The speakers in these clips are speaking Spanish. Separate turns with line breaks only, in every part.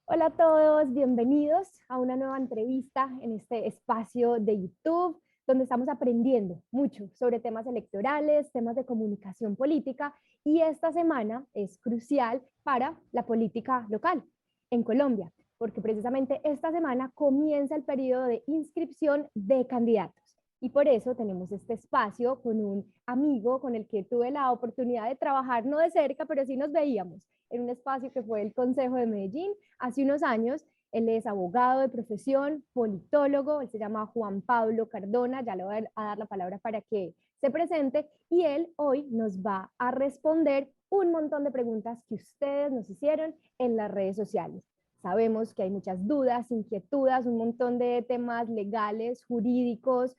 Hola a todos, bienvenidos a una nueva entrevista en este espacio de YouTube, donde estamos aprendiendo mucho sobre temas electorales, temas de comunicación política, y esta semana es crucial para la política local en Colombia, porque precisamente esta semana comienza el periodo de inscripción de candidatos. Y por eso tenemos este espacio con un amigo con el que tuve la oportunidad de trabajar, no de cerca, pero sí nos veíamos en un espacio que fue el Consejo de Medellín hace unos años. Él es abogado de profesión, politólogo, él se llama Juan Pablo Cardona, ya le voy a dar la palabra para que se presente, y él hoy nos va a responder un montón de preguntas que ustedes nos hicieron en las redes sociales. Sabemos que hay muchas dudas, inquietudes, un montón de temas legales, jurídicos,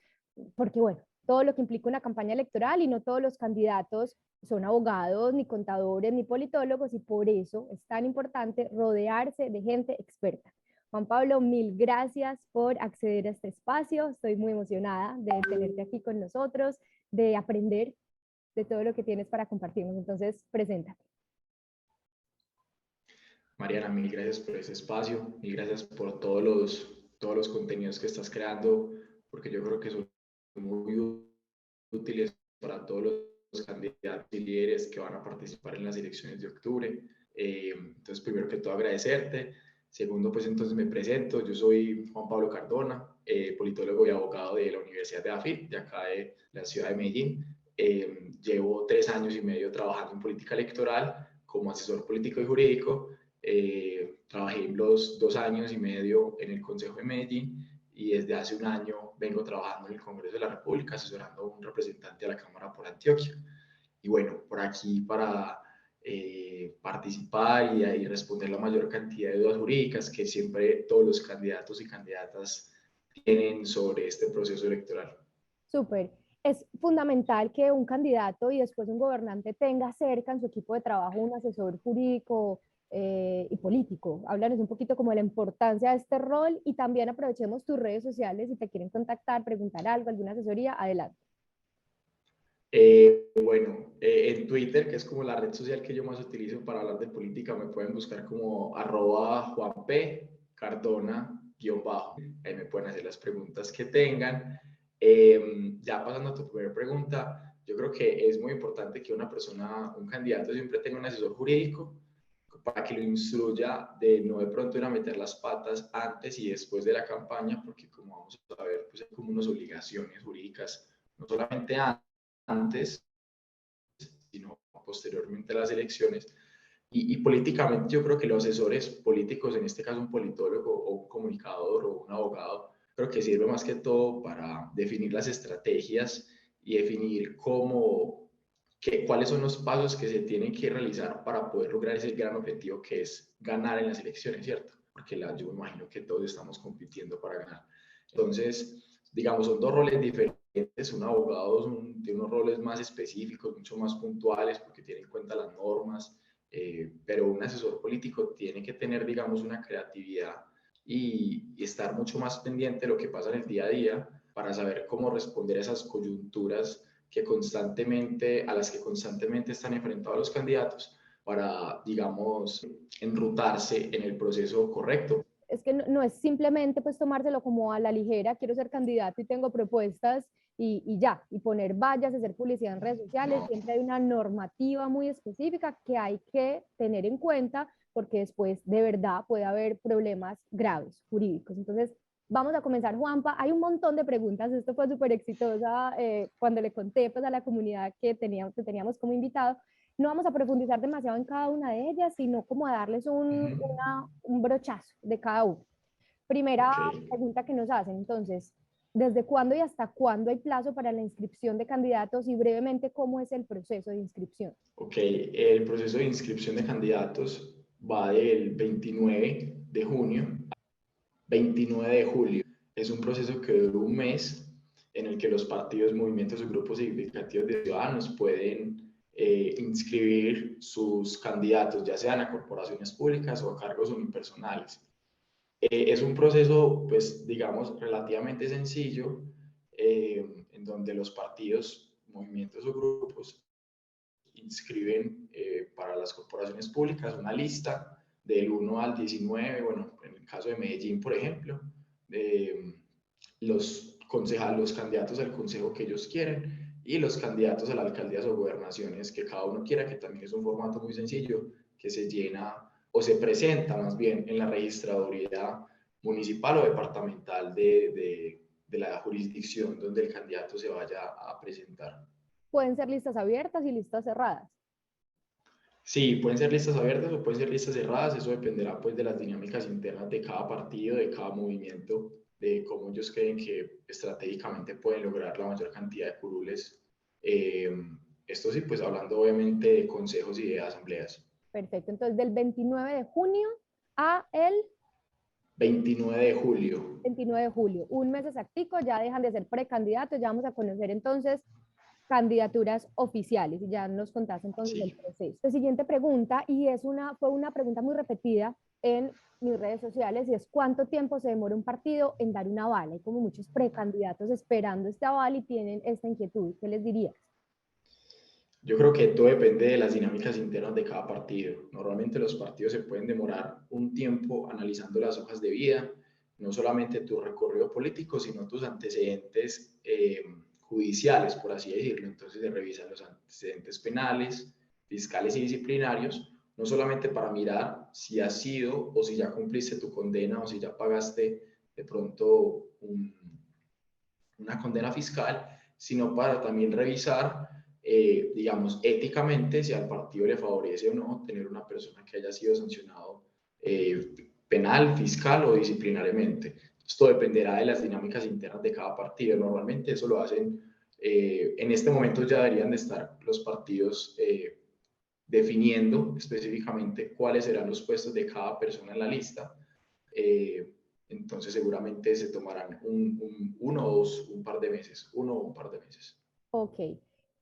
porque bueno, todo lo que implica una campaña electoral, y no todos los candidatos son abogados, ni contadores, ni politólogos, y por eso es tan importante rodearse de gente experta. Juan Pablo, mil gracias por acceder a este espacio. Estoy muy emocionada de tenerte aquí con nosotros, de aprender de todo lo que tienes para compartirnos. Entonces, preséntate.
Mariana, mil gracias por ese espacio, mil gracias por todos los contenidos que estás creando, porque yo creo que son muy útiles para todos los candidatos y líderes que van a participar en las elecciones de octubre. Entonces, primero que todo, agradecerte. Segundo, pues entonces me presento. Yo soy Juan Pablo Cardona, politólogo y abogado de la Universidad de AFIT, de acá de la ciudad de Medellín. Llevo 3 años y medio trabajando en política electoral como asesor político y jurídico. Trabajé los 2 años y medio en el Consejo de Medellín y desde hace un año vengo trabajando en el Congreso de la República, asesorando a un representante de la Cámara por Antioquia. Y bueno, por aquí para participar y responder la mayor cantidad de dudas jurídicas que siempre todos los candidatos y candidatas tienen sobre este proceso electoral.
Súper. Es fundamental que un candidato y después un gobernante tenga cerca en su equipo de trabajo un asesor jurídico y político. Háblanos un poquito como de la importancia de este rol, y también aprovechemos tus redes sociales si te quieren contactar, preguntar algo, alguna asesoría, adelante.
En Twitter, que es como la red social que yo más utilizo para hablar de política, me pueden buscar como @JuanP Cardona_. Ahí me pueden hacer las preguntas que tengan. Ya pasando a tu primera pregunta, yo creo que es muy importante que una persona, un candidato, siempre tenga un asesor jurídico para que lo instruya de no de pronto ir a meter las patas antes y después de la campaña, porque como vamos a ver, pues hay como unas obligaciones jurídicas, no solamente antes, sino posteriormente a las elecciones. Y políticamente yo creo que los asesores políticos, en este caso un politólogo o un comunicador o un abogado, creo que sirve más que todo para definir las estrategias y definir cuáles son los pasos que se tienen que realizar para poder lograr ese gran objetivo que es ganar en las elecciones, ¿cierto? Porque yo me imagino que todos estamos compitiendo para ganar. Entonces, digamos, son dos roles diferentes. Un abogado tiene unos roles más específicos, mucho más puntuales, porque tiene en cuenta las normas, pero un asesor político tiene que tener, digamos, una creatividad y estar mucho más pendiente de lo que pasa en el día a día para saber cómo responder a esas coyunturas a las que constantemente están enfrentados los candidatos para, digamos, enrutarse en el proceso correcto.
Es que no es simplemente pues tomárselo como a la ligera, quiero ser candidato y tengo propuestas y ya, y poner vallas, hacer publicidad en redes sociales.
No.
Siempre hay una normativa muy específica que hay que tener en cuenta, porque después de verdad puede haber problemas graves jurídicos. Entonces, vamos a comenzar, Juanpa. Hay un montón de preguntas, esto fue súper exitosa cuando le conté pues a la comunidad que teníamos como invitado. No vamos a profundizar demasiado en cada una de ellas, sino como a darles un brochazo de cada una. Primera
Ok.
pregunta que nos hacen, entonces, ¿desde cuándo y hasta cuándo hay plazo para la inscripción de candidatos? Y brevemente, ¿cómo es el proceso de inscripción?
Ok, el proceso de inscripción de candidatos va del 29 de junio al 29 de julio. Es un proceso que dura un mes en el que los partidos, movimientos o grupos significativos de ciudadanos pueden inscribir sus candidatos, ya sean a corporaciones públicas o a cargos unipersonales. Es un proceso, pues, digamos, relativamente sencillo, en donde los partidos, movimientos o grupos inscriben para las corporaciones públicas una lista del 1 al 19, bueno, en el caso de Medellín, por ejemplo, los candidatos al consejo que ellos quieren y los candidatos a las alcaldías o gobernaciones que cada uno quiera, que también es un formato muy sencillo, que se llena o se presenta más bien en la registraduría municipal o departamental de la jurisdicción donde el candidato se vaya a presentar.
Pueden ser listas abiertas y listas cerradas.
Sí, pueden ser listas abiertas o pueden ser listas cerradas, eso dependerá pues de las dinámicas internas de cada partido, de cada movimiento, de cómo ellos creen que estratégicamente pueden lograr la mayor cantidad de curules. Esto sí, pues hablando obviamente de consejos y de asambleas.
Perfecto, entonces del 29 de junio a el
29 de julio.
29 de julio, un mes exactico, ya dejan de ser precandidatos, ya vamos a conocer entonces candidaturas oficiales y ya nos contaste entonces el proceso. La siguiente pregunta, y fue una pregunta muy repetida en mis redes sociales, y es ¿cuánto tiempo se demora un partido en dar una aval? Hay como muchos precandidatos esperando este aval y tienen esta inquietud. ¿Qué les dirías?
Yo creo que todo depende de las dinámicas internas de cada partido. Normalmente los partidos se pueden demorar un tiempo analizando las hojas de vida, no solamente tu recorrido político, sino tus antecedentes judiciales, por así decirlo. Entonces se revisan los antecedentes penales, fiscales y disciplinarios, no solamente para mirar si has sido o si ya cumpliste tu condena o si ya pagaste de pronto una condena fiscal, sino para también revisar digamos, éticamente, si al partido le favorece o no tener una persona que haya sido sancionado penal, fiscal o disciplinariamente. Esto dependerá de las dinámicas internas de cada partido. Normalmente eso lo hacen, en este momento ya deberían de estar los partidos definiendo específicamente cuáles serán los puestos de cada persona en la lista. Entonces seguramente se tomarán uno o dos, un par de meses, uno o un par de meses.
Ok.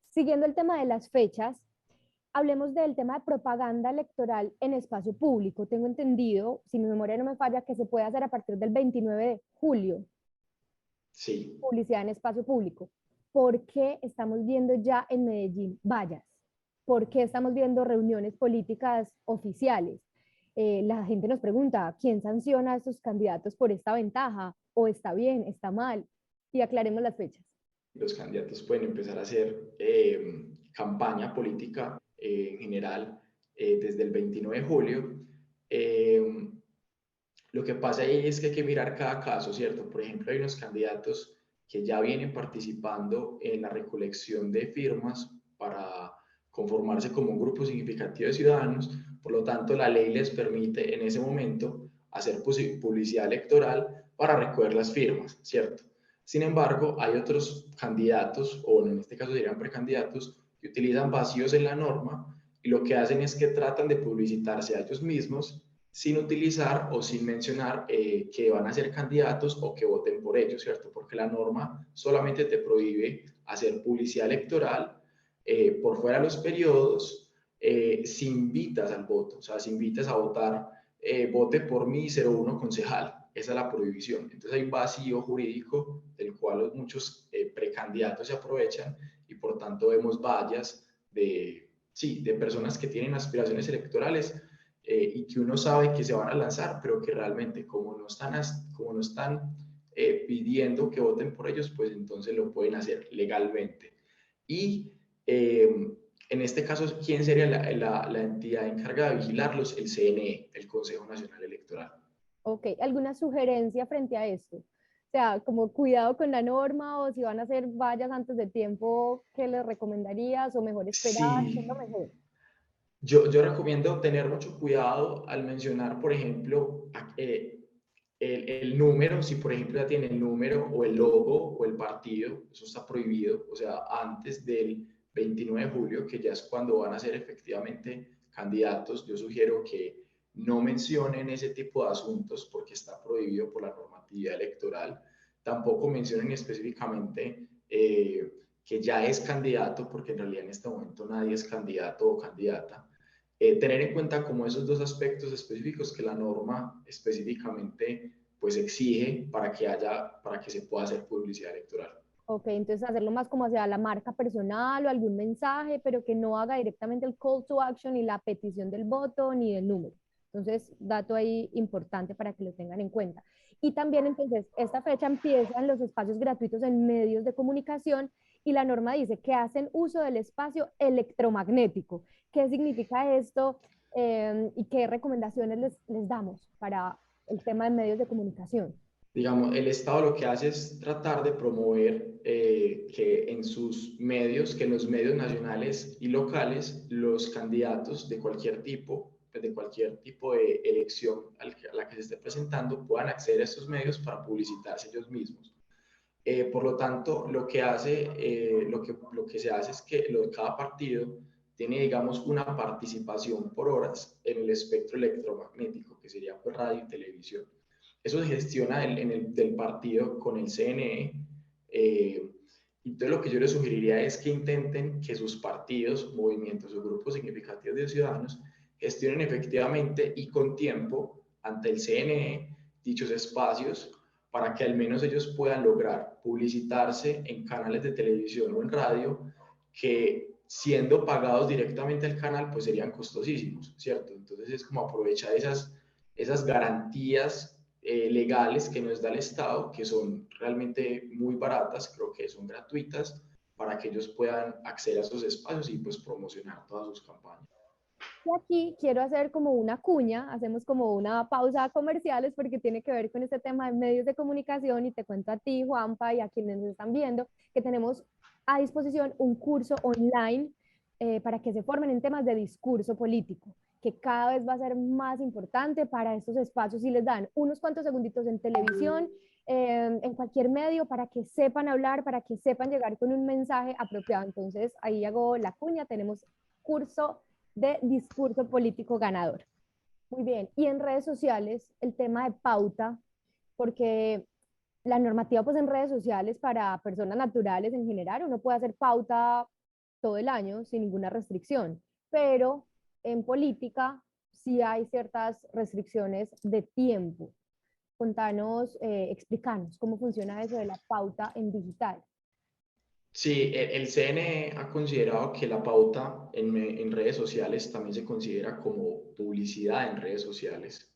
Siguiendo el tema de las fechas, hablemos del tema de propaganda electoral en espacio público. Tengo entendido, si mi memoria no me falla, que se puede hacer a partir del 29 de julio.
Sí.
Publicidad en espacio público. ¿Por qué estamos viendo ya en Medellín vallas? ¿Por qué estamos viendo reuniones políticas oficiales? La gente nos pregunta, ¿quién sanciona a estos candidatos por esta ventaja? ¿O está bien, está mal? Y aclaremos las fechas.
Los candidatos pueden empezar a hacer campaña política en general desde el 29 de julio. Lo que pasa ahí es que hay que mirar cada caso, ¿cierto? Por ejemplo, hay unos candidatos que ya vienen participando en la recolección de firmas para conformarse como un grupo significativo de ciudadanos. Por lo tanto, la ley les permite en ese momento hacer publicidad electoral para recoger las firmas, ¿cierto? Sin embargo, hay otros candidatos, o en este caso serían precandidatos, que utilizan vacíos en la norma y lo que hacen es que tratan de publicitarse a ellos mismos sin utilizar o sin mencionar que van a ser candidatos o que voten por ellos, ¿cierto? Porque la norma solamente te prohíbe hacer publicidad electoral por fuera de los periodos si invitas al voto, o sea, si invitas a votar, vote por mí 01 concejal. Esa es la prohibición. Entonces hay un vacío jurídico del cual muchos precandidatos se aprovechan y por tanto vemos vallas de personas que tienen aspiraciones electorales y que uno sabe que se van a lanzar, pero que realmente como no están pidiendo que voten por ellos, pues entonces lo pueden hacer legalmente. Y en este caso, ¿quién sería la entidad encargada de vigilarlos? El CNE, el Consejo Nacional Electoral.
Ok, ¿alguna sugerencia frente a esto? O sea, como cuidado con la norma o si van a hacer vallas antes de tiempo, ¿qué les recomendarías o mejor esperar? ¿Qué es lo
Sí,
mejor?
yo recomiendo tener mucho cuidado al mencionar, por ejemplo, el número, si por ejemplo ya tiene el número o el logo o el partido, eso está prohibido, o sea, antes del 29 de julio, que ya es cuando van a ser efectivamente candidatos, yo sugiero que no mencionen ese tipo de asuntos porque está prohibido por la normatividad electoral. Tampoco mencionen específicamente que ya es candidato, porque en realidad en este momento nadie es candidato o candidata. Tener en cuenta como esos dos aspectos específicos que la norma específicamente pues exige para que se pueda hacer publicidad electoral.
Ok, entonces hacerlo más como hacia la marca personal o algún mensaje, pero que no haga directamente el call to action ni la petición del voto ni del número. Entonces, dato ahí importante para que lo tengan en cuenta. Y también entonces, esta fecha empiezan los espacios gratuitos en medios de comunicación y la norma dice que hacen uso del espacio electromagnético. ¿Qué significa esto? ¿Y qué recomendaciones les damos para el tema de medios de comunicación?
Digamos, el Estado lo que hace es tratar de promover que en sus medios, que en los medios nacionales y locales, los candidatos de cualquier tipo, pues de cualquier tipo de elección a la que se esté presentando, puedan acceder a estos medios para publicitarse ellos mismos. Por lo tanto, lo que se hace es que cada partido tiene, digamos, una participación por horas en el espectro electromagnético, que sería pues, radio y televisión. Eso se gestiona del partido con el CNE. Entonces, lo que yo les sugeriría es que intenten que sus partidos, movimientos o grupos significativos de ciudadanos gestionen efectivamente y con tiempo ante el CNE dichos espacios para que al menos ellos puedan lograr publicitarse en canales de televisión o en radio que siendo pagados directamente al canal pues serían costosísimos, ¿cierto? Entonces es como aprovechar esas garantías legales que nos da el Estado, que son realmente muy baratas, creo que son gratuitas, para que ellos puedan acceder a esos espacios y pues promocionar todas sus campañas.
Y aquí quiero hacer como una cuña, hacemos como una pausa comerciales porque tiene que ver con este tema de medios de comunicación y te cuento a ti, Juanpa, y a quienes nos están viendo, que tenemos a disposición un curso online para que se formen en temas de discurso político, que cada vez va a ser más importante para estos espacios y les dan unos cuantos segunditos en televisión, en cualquier medio, para que sepan hablar, para que sepan llegar con un mensaje apropiado. Entonces, ahí hago la cuña, tenemos curso de discurso político ganador. Muy bien. Y en redes sociales, el tema de pauta, porque la normativa pues en redes sociales para personas naturales en general, uno puede hacer pauta todo el año sin ninguna restricción, pero en política sí hay ciertas restricciones de tiempo. Contanos, explícanos cómo funciona eso de la pauta en digital.
Sí, el CNE ha considerado que la pauta en redes sociales también se considera como publicidad en redes sociales,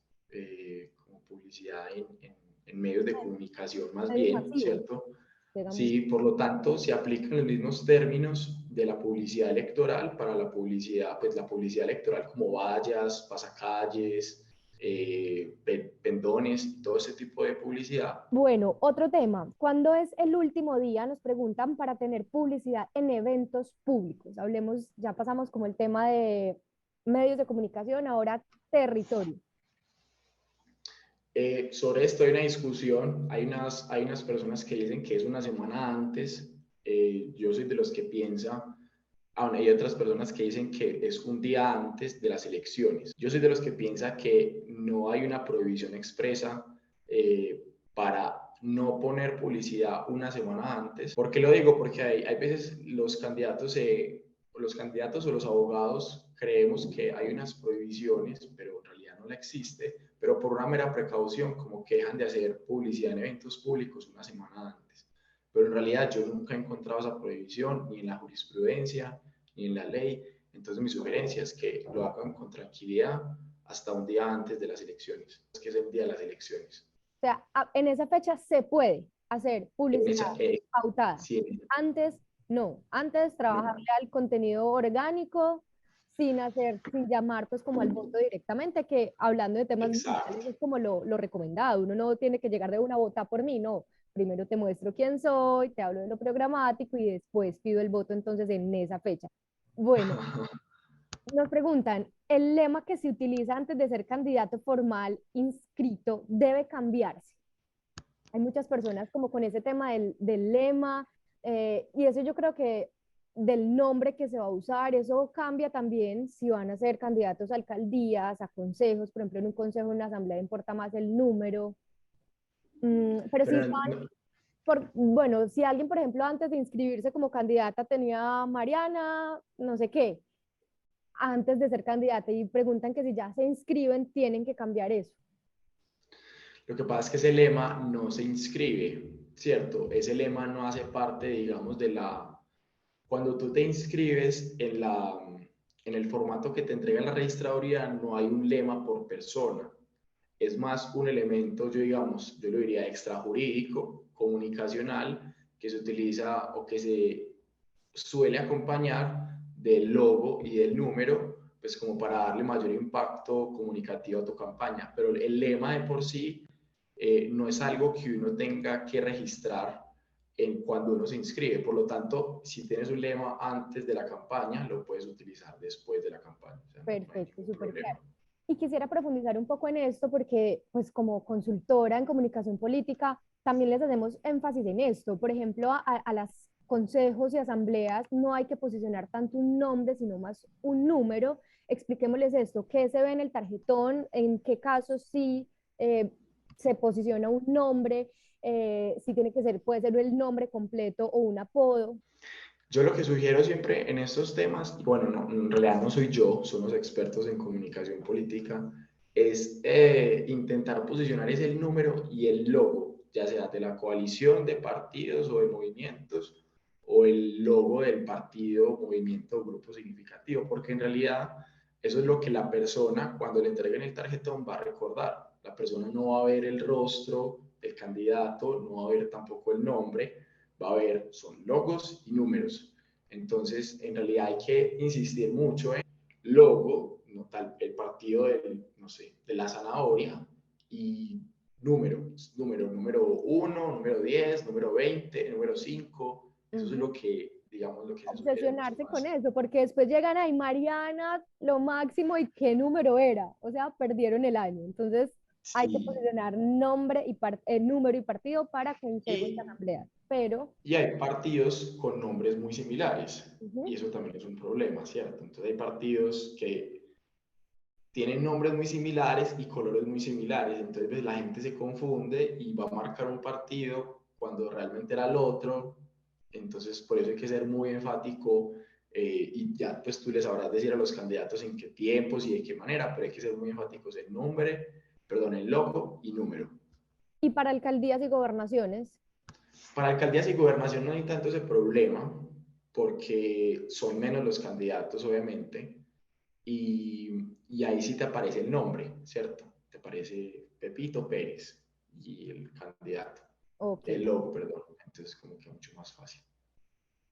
como publicidad en medios de comunicación más
Medios
bien,
masivos,
¿cierto?
digamos.
Sí, por lo tanto, se aplican los mismos términos de la publicidad electoral para la publicidad, pues la publicidad electoral como vallas, pasacalles, pendones, todo ese tipo de publicidad.
Bueno, otro tema. ¿Cuándo es el último día? Nos preguntan para tener publicidad en eventos públicos. Hablemos, ya pasamos como el tema de medios de comunicación, ahora territorio.
Sobre esto hay una discusión, hay unas personas que dicen que es una semana antes, yo soy de los que piensa, aún hay otras personas que dicen que es un día antes de las elecciones. Yo soy de los que piensa que no hay una prohibición expresa para no poner publicidad una semana antes. ¿Por qué lo digo? Porque hay veces los candidatos o los abogados creemos que hay unas prohibiciones, pero en realidad no la existe, pero por una mera precaución, como que dejan de hacer publicidad en eventos públicos una semana antes. Pero en realidad yo nunca he encontrado esa prohibición, ni en la jurisprudencia, ni en la ley. Entonces mi sugerencia es que lo hagan con tranquilidad hasta un día antes de las elecciones, que es el día de las elecciones.
O sea, en esa fecha se puede hacer publicidad
Esa,
pautada.
sí,
Antes, no. Antes
no,
trabajarle al contenido orgánico sin hacer, sin llamar pues como al voto directamente, que hablando de temas digitales
exacto.
es como lo recomendado. Uno no tiene que llegar de una vota por mí, no. Primero te muestro quién soy, te hablo de lo programático y después pido el voto entonces en esa fecha. Bueno, nos preguntan, ¿el lema que se utiliza antes de ser candidato formal inscrito debe cambiarse? Hay muchas personas como con ese tema del lema y eso yo creo que del nombre que se va a usar, eso cambia también si van a ser candidatos a alcaldías, a consejos, por ejemplo, en un consejo, en una asamblea importa más el número. Pero si
Pero
van
no,
bueno, si alguien, por ejemplo, antes de inscribirse como candidata tenía Mariana, no sé qué, antes de ser candidata y preguntan que si ya se inscriben, tienen que cambiar eso.
lo que pasa es que ese lema no se inscribe, ¿cierto? Ese lema no hace parte, digamos, de la... Cuando tú te inscribes en el formato que te entrega la registraduría no hay un lema por persona. Es más un elemento, yo lo diría extrajurídico, comunicacional, que se utiliza o que se suele acompañar del logo y del número, pues como para darle mayor impacto comunicativo a tu campaña. Pero el lema de por sí no es algo que uno tenga que registrar cuando uno se inscribe. Por lo tanto, si tienes un lema antes de la campaña, lo puedes utilizar después de la campaña. O sea, no hay
Perfecto,
ningún
súper
problema.
claro. Y quisiera profundizar un poco en esto porque, pues como consultora en comunicación política, también les hacemos énfasis en esto. Por ejemplo, a las consejos y asambleas no hay que posicionar tanto un nombre, sino más un número. Expliquémosles esto, qué se ve en el tarjetón, en qué casos sí se posiciona un nombre, si tiene que ser, puede ser el nombre completo o un apodo.
Yo lo que sugiero siempre en estos temas, y bueno, no, en realidad no soy yo, son los expertos en comunicación política, es intentar posicionar ese el número y el logo, ya sea de la coalición de partidos o de movimientos, o el logo del partido, movimiento o grupo significativo, porque en realidad eso es lo que la persona, cuando le entreguen el tarjetón, va a recordar. La persona no va a ver el rostro del candidato, no va a ver tampoco el nombre, va a ver, son logos y números. Entonces, en realidad hay que insistir mucho en logo, no tal, el partido del, no sé, de la zanahoria y número 1, número 10, número 20, número 5. Eso es lo que, digamos, lo que se sugiere mucho
Obsesionarse con
más.
eso, porque después llegan ahí, Mariana, lo máximo y qué número era, o sea, perdieron el año. Entonces, hay que
Sí.
posicionar nombre y número y partido para consejos y
Y,
asambleas, pero
y hay partidos con nombres muy similares. Y
ujú,
eso también es un problema, ¿cierto? Entonces hay partidos que tienen nombres muy similares y colores muy similares, entonces pues, la gente se confunde y va a marcar un partido cuando realmente era el otro, entonces por eso hay que ser muy enfático y ya pues tú les sabrás decir a los candidatos en qué tiempos y de qué manera, pero hay que ser muy enfáticos en nombre, perdón, en logo y número.
y para alcaldías y gobernaciones.
Para alcaldías y gobernación no hay tanto ese problema, porque son menos los candidatos, obviamente, y ahí sí te aparece el nombre, ¿cierto? Te aparece Pepito Pérez y el candidato,
Ok,
el logo, perdón. Entonces, como que mucho más fácil.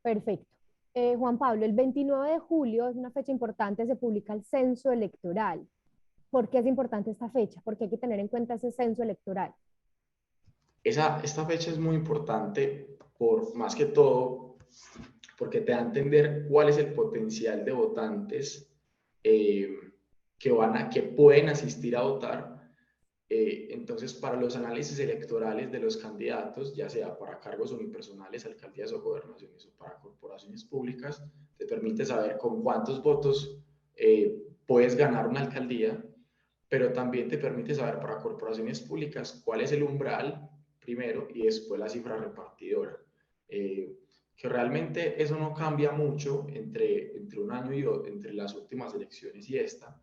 perfecto. Juan Pablo, el 29 de julio es una fecha importante, se publica el censo electoral. ¿Por qué es importante esta fecha? Porque hay que tener en cuenta ese censo electoral.
Esta fecha es muy importante por más que todo porque te da a entender cuál es el potencial de votantes eh, que pueden asistir a votar. Entonces, para los análisis electorales de los candidatos, ya sea para cargos unipersonales, alcaldías o gobernaciones o para corporaciones públicas, te permite saber con cuántos votos puedes ganar una alcaldía, pero también te permite saber para corporaciones públicas cuál es el umbral primero y después la cifra repartidora. Que realmente eso no cambia mucho entre un año y otro, entre las últimas elecciones y esta,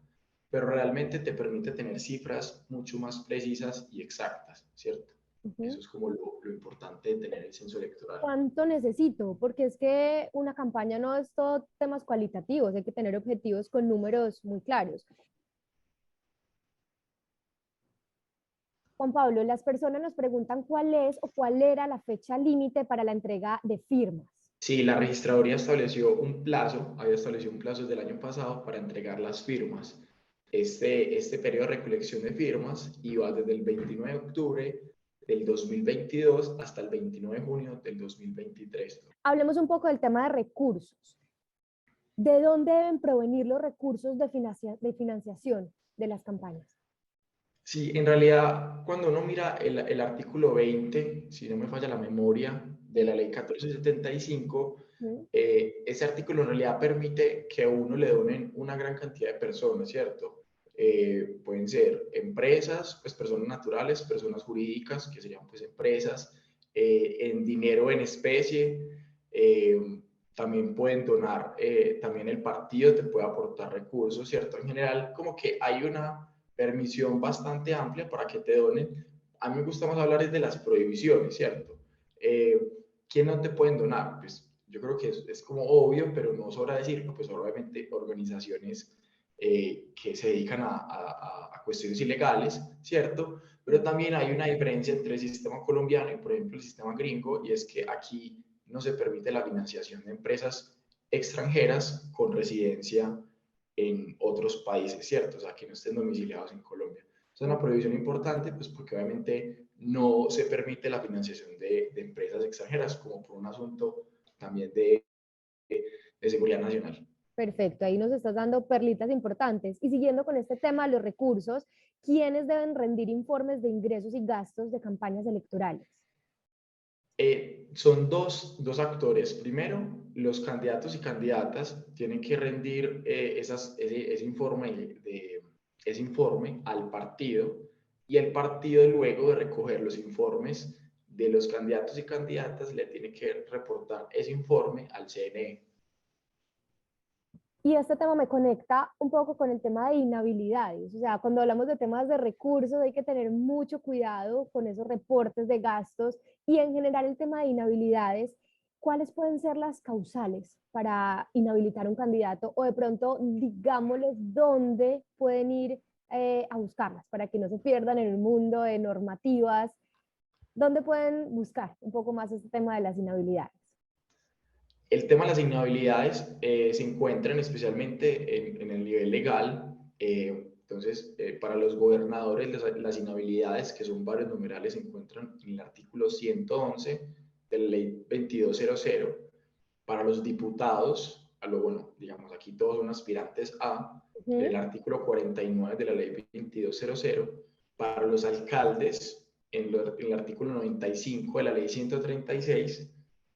pero realmente te permite tener cifras mucho más precisas y exactas, ¿cierto?
Ujú.
Eso es como lo importante de tener el censo electoral.
¿Cuánto necesito? Porque es que una campaña no es todo temas cualitativos, hay que tener objetivos con números muy claros. Juan Pablo, las personas nos preguntan cuál es o cuál era la fecha límite para la entrega de firmas.
Sí, la registraduría estableció un plazo, había establecido un plazo desde el año pasado para entregar las firmas. Este periodo de recolección de firmas iba desde el 29 de octubre del 2022 hasta el 29 de junio del 2023.
Hablemos un poco del tema de recursos. ¿De dónde deben provenir los recursos de financiación de las campañas?
Sí, en realidad, cuando uno mira el artículo 20, si no me falla la memoria, de la
Sí.
ley 1475,
Ujú.
ese artículo en realidad permite que a uno le donen una gran cantidad de personas, ¿cierto? Pueden ser empresas, pues personas naturales, personas jurídicas, que serían pues empresas, en dinero en especie, también pueden donar, también el partido te puede aportar recursos, ¿cierto? En general, como que hay una permisión bastante amplia para que te donen. A mí me gusta más hablar de las prohibiciones, ¿cierto? ¿Quién no te pueden donar? Pues yo creo que es como obvio, pero no sobra decirlo, pues obviamente organizaciones que se dedican a cuestiones ilegales, ¿cierto? Pero también hay una diferencia entre el sistema colombiano y, por ejemplo, el sistema gringo, y es que aquí no se permite la financiación de empresas extranjeras con residencia en otros países, ¿cierto? O sea, que no estén domiciliados en Colombia. Es una prohibición importante, pues porque obviamente no se permite la financiación de empresas extranjeras, como por un asunto también de seguridad nacional.
Perfecto, ahí nos estás dando perlitas importantes. Y siguiendo con este tema, los recursos, ¿quiénes deben rendir informes de ingresos y gastos de campañas electorales?
Son dos actores. Primero, los candidatos y candidatas tienen que rendir ese informe al partido, y el partido, luego de recoger los informes de los candidatos y candidatas, le tiene que reportar ese informe al CNE.
Y este tema me conecta un poco con el tema de inhabilidades. O sea, cuando hablamos de temas de recursos hay que tener mucho cuidado con esos reportes de gastos y en general el tema de inhabilidades. ¿Cuáles pueden ser las causales para inhabilitar un candidato? O de pronto, digámosles, dónde pueden ir a buscarlas para que no se pierdan en el mundo de normativas. ¿Dónde pueden buscar un poco más este tema de las inhabilidades?
El tema de las inhabilidades se encuentran especialmente en el nivel legal. Entonces, para los gobernadores, las inhabilidades, que son varios numerales, se encuentran en el artículo 111 de la ley 2200. Para los diputados, bueno, digamos, aquí todos son aspirantes en el artículo 49 de la ley 2200. Para los alcaldes, en el artículo 95 de la ley 136.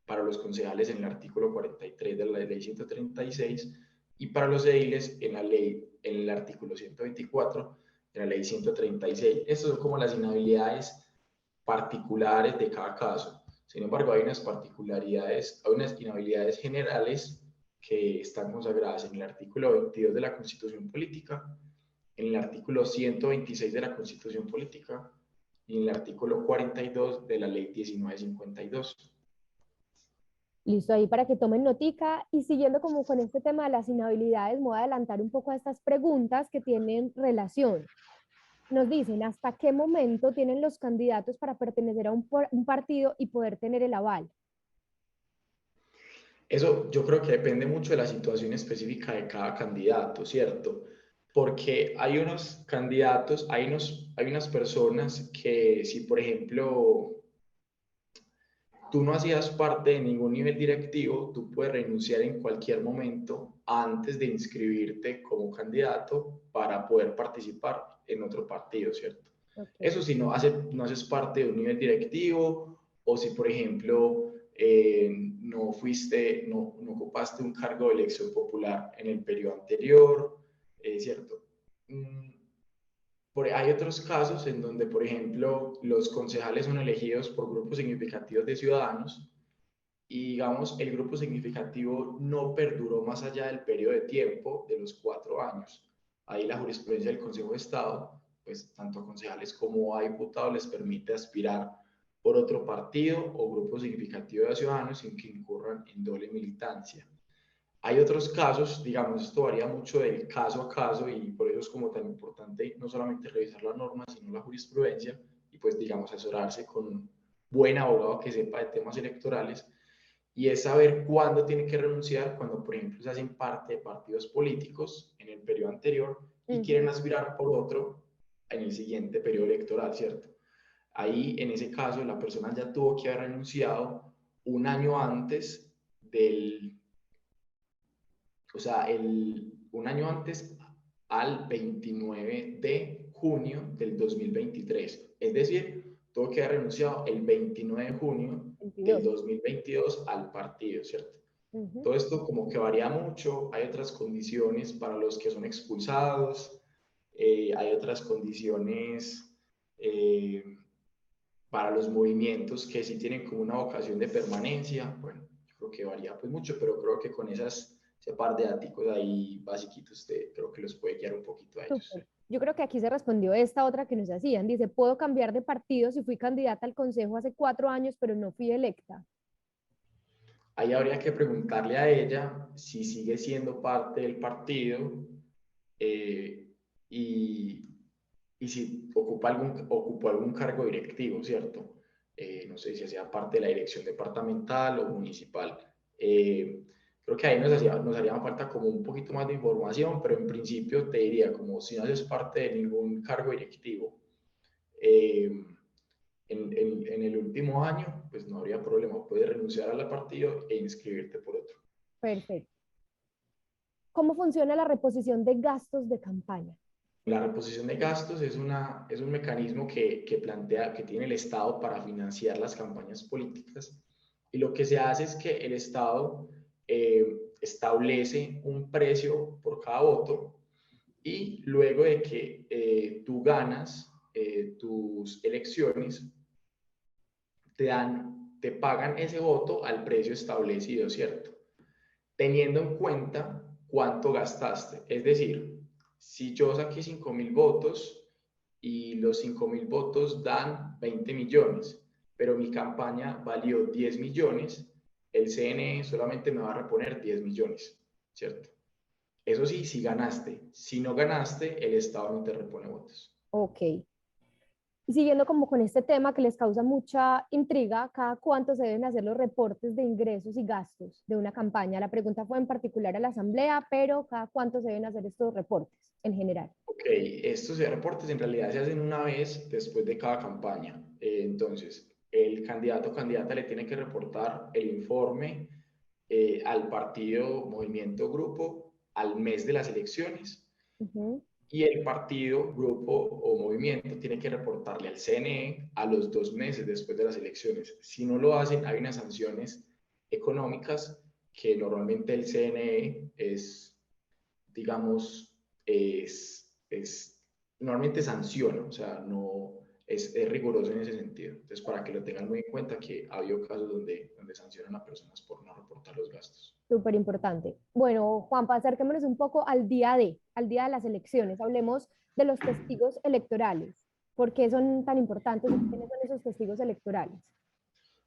Para los concejales, en el artículo 43 de la ley 136, y para los ediles en el artículo 124 de la ley 136. Estas son como las inhabilidades particulares de cada caso. Sin embargo, hay unas particularidades, hay unas inhabilidades generales que están consagradas en el artículo 22 de la Constitución Política, en el artículo 126 de la Constitución Política y en el artículo 42 de la Ley 1952.
Listo, ahí para que tomen notica. Y siguiendo como con este tema de las inhabilidades, me voy a adelantar un poco a estas preguntas que tienen relación. Nos dicen, ¿hasta qué momento tienen los candidatos para pertenecer a un partido y poder tener el aval?
Eso yo creo que depende mucho de la situación específica de cada candidato, ¿cierto? Porque hay unos candidatos, hay unas personas que, si por ejemplo tú no hacías parte de ningún nivel directivo, tú puedes renunciar en cualquier momento antes de inscribirte como candidato para poder participar en otro partido, ¿cierto?
Okay.
Eso si no haces parte de un nivel directivo, o si, por ejemplo, no ocupaste un cargo de elección popular en el periodo anterior, ¿cierto? Hay otros casos en donde, por ejemplo, los concejales son elegidos por grupos significativos de ciudadanos, y, digamos, el grupo significativo no perduró más allá del periodo de tiempo de los 4 años. Ahí la jurisprudencia del Consejo de Estado, pues tanto a concejales como a diputados les permite aspirar por otro partido o grupo significativo de ciudadanos sin que incurran en doble militancia. Hay otros casos, digamos, esto varía mucho del caso a caso, y por eso es como tan importante no solamente revisar la norma, sino la jurisprudencia, y pues, digamos, asesorarse con un buen abogado que sepa de temas electorales, y es saber cuándo tiene que renunciar, cuando, por ejemplo, se hacen parte de partidos políticos en el periodo anterior y quieren aspirar por otro en el siguiente periodo electoral, ¿cierto? Ahí, en ese caso, la persona ya tuvo que haber renunciado un año antes un año antes, al 29 de junio del 2023. Es decir, tuvo que haber renunciado el 29 de junio del
22.
2022 al partido, ¿cierto? Todo esto como que varía mucho. Hay otras condiciones para los que son expulsados, hay otras condiciones eh, para los movimientos que sí tienen como una vocación de permanencia. Bueno, yo creo que varía pues mucho, pero creo que con ese par de datos ahí basiquitos creo que los puede guiar un poquito a ellos.
Súper. Yo creo que aquí se respondió esta otra que nos hacían. Dice, puedo cambiar de partido si fui candidata al consejo hace 4 años, pero no fui electa.
ahí habría que preguntarle a ella si sigue siendo parte del partido y, y si ocupó algún cargo directivo, ¿cierto? No sé si hacía parte de la dirección departamental o municipal. Creo que ahí nos haría falta como un poquito más de información, pero en principio te diría, como si no haces parte de ningún cargo directivo, eh, en el último año, pues no habría problema, puedes renunciar al partido e inscribirte por otro.
Perfecto. ¿Cómo funciona la reposición de gastos de campaña?
La reposición de gastos es un mecanismo que tiene el Estado para financiar las campañas políticas, y lo que se hace es que el Estado establece un precio por cada voto, y luego de que tú ganas tus elecciones, te pagan ese voto al precio establecido, ¿cierto? Teniendo en cuenta cuánto gastaste. Es decir, si yo saqué 5.000 votos y los 5.000 votos dan 20 millones, pero mi campaña valió 10 millones, el CNE solamente me va a reponer 10 millones, ¿cierto? Eso sí, si ganaste. Si no ganaste, el Estado no te repone votos.
Ok. Y siguiendo como con este tema que les causa mucha intriga, ¿cada cuánto se deben hacer los reportes de ingresos y gastos de una campaña? La pregunta fue en particular a la asamblea, pero ¿cada cuánto se deben hacer estos reportes en general?
Ok, estos reportes en realidad se hacen una vez después de cada campaña. Entonces, el candidato o candidata le tiene que reportar el informe al partido, movimiento, grupo al mes de las elecciones,
Ujú.
y el partido, grupo o movimiento tiene que reportarle al CNE a los 2 meses después de las elecciones. Si no lo hacen, hay unas sanciones económicas que normalmente el CNE digamos, normalmente sanciona, o sea, no es riguroso en ese sentido. Entonces, para que lo tengan muy en cuenta, que ha habido casos donde sancionan a personas por no reportar los gastos.
Súper importante. Bueno, Juanpa, acerquémonos un poco al día de las elecciones. Hablemos de los testigos electorales. ¿Por qué son tan importantes y quiénes son esos testigos electorales?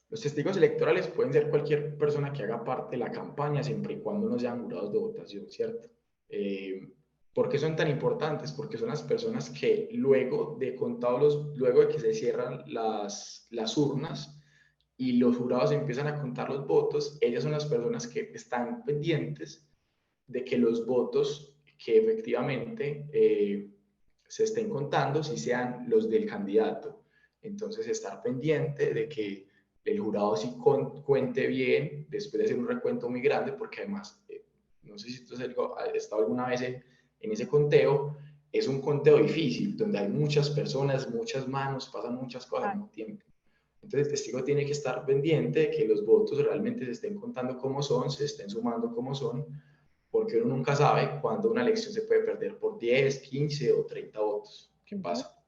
Los testigos electorales pueden ser cualquier persona que haga parte de la campaña, siempre y cuando no sean jurados de votación, ¿cierto? Eh, ¿Por qué son tan importantes? Porque son las personas que luego de que se cierran las urnas y los jurados empiezan a contar los votos, ellas son las personas que están pendientes de que los votos que efectivamente se estén contando si sean los del candidato. Entonces, estar pendiente de que el jurado sí cuente bien después de hacer un recuento muy grande, porque además, no sé si tú has estado alguna vez en ese conteo, es un conteo difícil, donde hay muchas personas, muchas manos, pasan muchas cosas al
Ah,
mismo tiempo. Entonces, el testigo tiene que estar pendiente de que los votos realmente se estén contando como son, se estén sumando como son, porque uno nunca sabe cuándo una elección se puede perder por 10, 15 o 30 votos. ¿Qué
ujú.
pasa?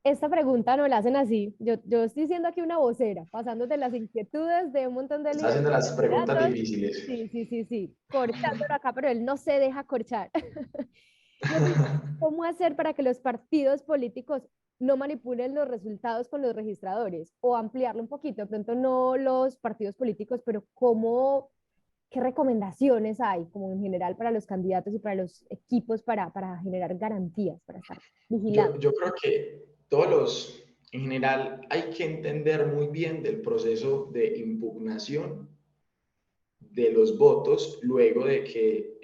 Esta pregunta no la hacen así. Yo estoy siendo aquí una vocera, pasándote las inquietudes de un montón de
Está
líderes
haciendo
y
las preguntas
candidatos.
difíciles.
Sí, sí, sí, sí, corchándolo acá, pero él no se deja corchar. Y es, ¿cómo hacer para que los partidos políticos no manipulen los resultados con los registradores? O ampliarlo un poquito, de pronto no los partidos políticos, pero qué recomendaciones hay, como en general para los candidatos y para los equipos para generar garantías, para estar vigilando.
Yo creo que en general, hay que entender muy bien del proceso de impugnación de los votos luego de que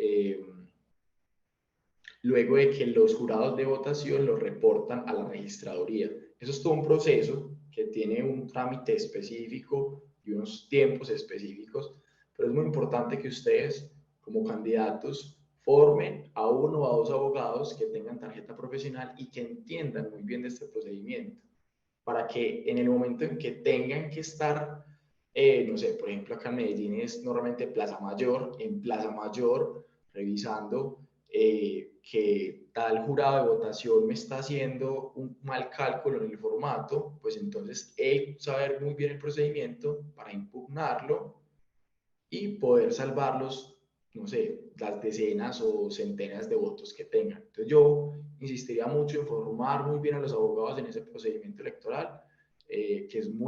los jurados de votación lo reportan a la registraduría. Eso es todo un proceso que tiene un trámite específico y unos tiempos específicos, pero es muy importante que ustedes, como candidatos, formen a uno o a dos abogados que tengan tarjeta profesional y que entiendan muy bien de este procedimiento, para que en el momento en que tengan que estar, no sé, por ejemplo, acá en Medellín es normalmente Plaza Mayor, en Plaza Mayor, revisando que tal jurado de votación me está haciendo un mal cálculo en el formato, pues entonces él saber muy bien el procedimiento para impugnarlo y poder salvarlos, no sé, las decenas o centenas de votos que tengan. Entonces yo insistiría mucho en formar muy bien a los abogados en ese procedimiento electoral, que es muy